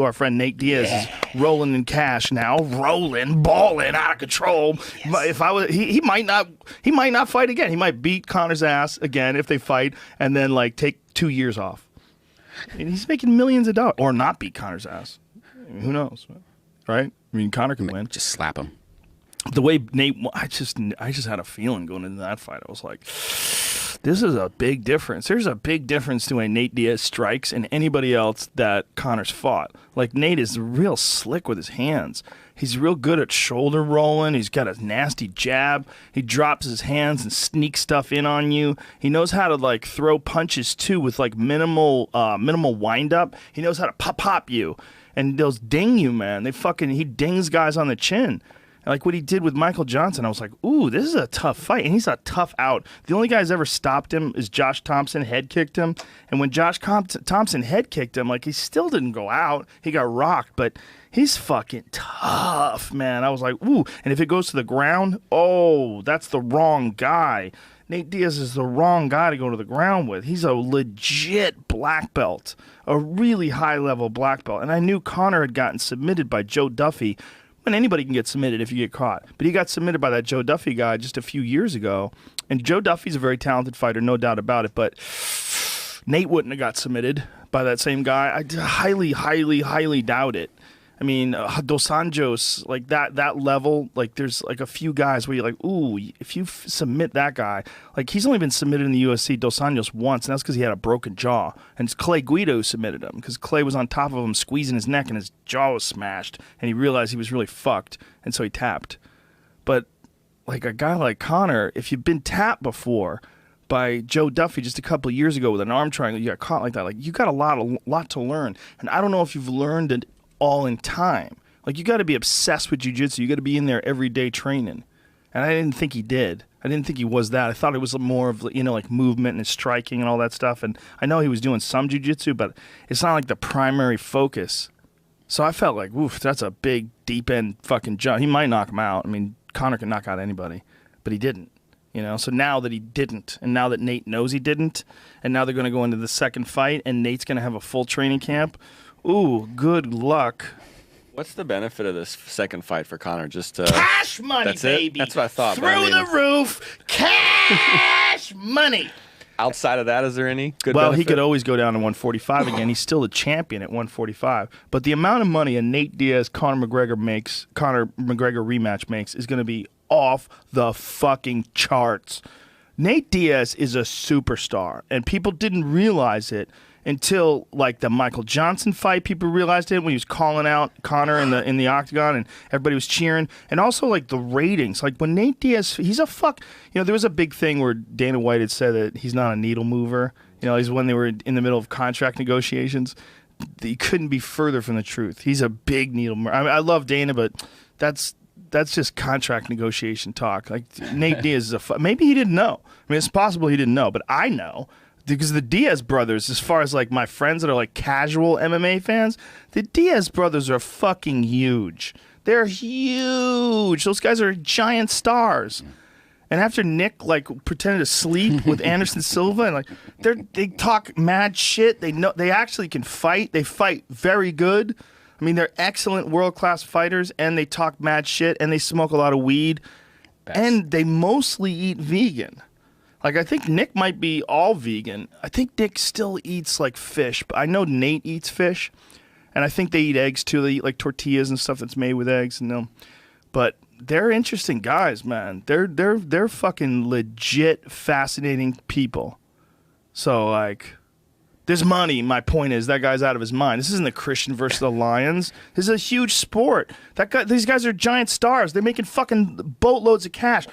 Our friend Nate Diaz is rolling in cash now, balling out of control. Yes. If I was, he might not fight again. He might beat Conor's ass again if they fight, and then like take 2 years off. And he's making millions of dollars, or not beat Conor's ass. I mean, who knows, right? I mean, Conor can win. Just slap him. The way Nate, I just had a feeling going into that fight. I was like, this is a big difference. There's a big difference to a Nate Diaz strikes and anybody else that Conor's fought. Like, Nate is real slick with his hands. He's real good at shoulder rolling. He's got a nasty jab. He drops his hands and sneaks stuff in on you. He knows how to like throw punches too with like minimal wind up. He knows how to pop you, and those ding you, man. He dings guys on the chin. Like what he did with Michael Johnson, I was like, ooh, this is a tough fight. And he's a tough out. The only guy who's ever stopped him is Josh Thompson, head kicked him. And when Josh Thompson head kicked him, like he still didn't go out. He got rocked, but he's fucking tough, man. I was like, ooh. And if it goes to the ground, oh, that's the wrong guy. Nate Diaz is the wrong guy to go to the ground with. He's a legit black belt, a really high-level black belt. And I knew Conor had gotten submitted by Joe Duffy. And anybody can get submitted if you get caught. But he got submitted by that Joe Duffy guy just a few years ago. And Joe Duffy's a very talented fighter, no doubt about it. But Nate wouldn't have got submitted by that same guy. I highly, highly, highly doubt it. I mean, Dos Anjos, like that level, like there's like a few guys where you're like, ooh, if you submit that guy, like he's only been submitted in the UFC, Dos Anjos, once, and that's because he had a broken jaw. And it's Clay Guido who submitted him because Clay was on top of him squeezing his neck and his jaw was smashed, and he realized he was really fucked, and so he tapped. But like a guy like Conor, if you've been tapped before by Joe Duffy just a couple of years ago with an arm triangle, you got caught like that, like you got a lot to learn. And I don't know if you've learned it all in time. Like, you got to be obsessed with jiu-jitsu. You got to be in there every day training. And I didn't think he did. I didn't think he was that. I thought it was more of, like movement and striking and all that stuff. And I know he was doing some jiu-jitsu, but it's not like the primary focus. So I felt like, oof, that's a big, deep-end fucking jump. He might knock him out. I mean, Conor can knock out anybody, but he didn't. So now that he didn't, and now that Nate knows he didn't, and now they're going to go into the second fight, and Nate's going to have a full training camp, ooh, good luck. What's the benefit of this second fight for Conor? Just cash money, that's baby. That's what I thought. Through the roof, cash money. Outside of that, is there any good Well, benefit? he could always go down to 145 again. He's still the champion at 145. But the amount of money a Nate Diaz Conor McGregor rematch makes is going to be off the fucking charts. Nate Diaz is a superstar, and people didn't realize it until like the Michael Johnson fight. People realized it when he was calling out Conor in the octagon, and everybody was cheering. And also like the ratings, like when Nate Diaz, he's a there was a big thing where Dana White had said that he's not a needle mover. He's when they were in the middle of contract negotiations. He couldn't be further from the truth. He's a big needle mover. I mean, I love Dana, but that's just contract negotiation talk. Like Nate Diaz is maybe he didn't know. I mean, it's possible he didn't know, but I know. Because the Diaz brothers, as far as like my friends that are like casual MMA fans, the Diaz brothers are fucking huge. They're huge. Those guys are giant stars. And after Nick like pretended to sleep with Anderson Silva, and like they talk mad shit. They actually can fight. They fight very good. I mean, they're excellent world-class fighters, and they talk mad shit, and they smoke a lot of weed, and they mostly eat vegan. Like, I think Nick might be all vegan. I think Nick still eats, like, fish. But I know Nate eats fish. And I think they eat eggs, too. They eat, like, tortillas and stuff that's made with eggs. But they're interesting guys, man. They're fucking legit fascinating people. So, like, there's money. My point is, that guy's out of his mind. This isn't the Christian versus the Lions. This is a huge sport. These guys are giant stars. They're making fucking boatloads of cash.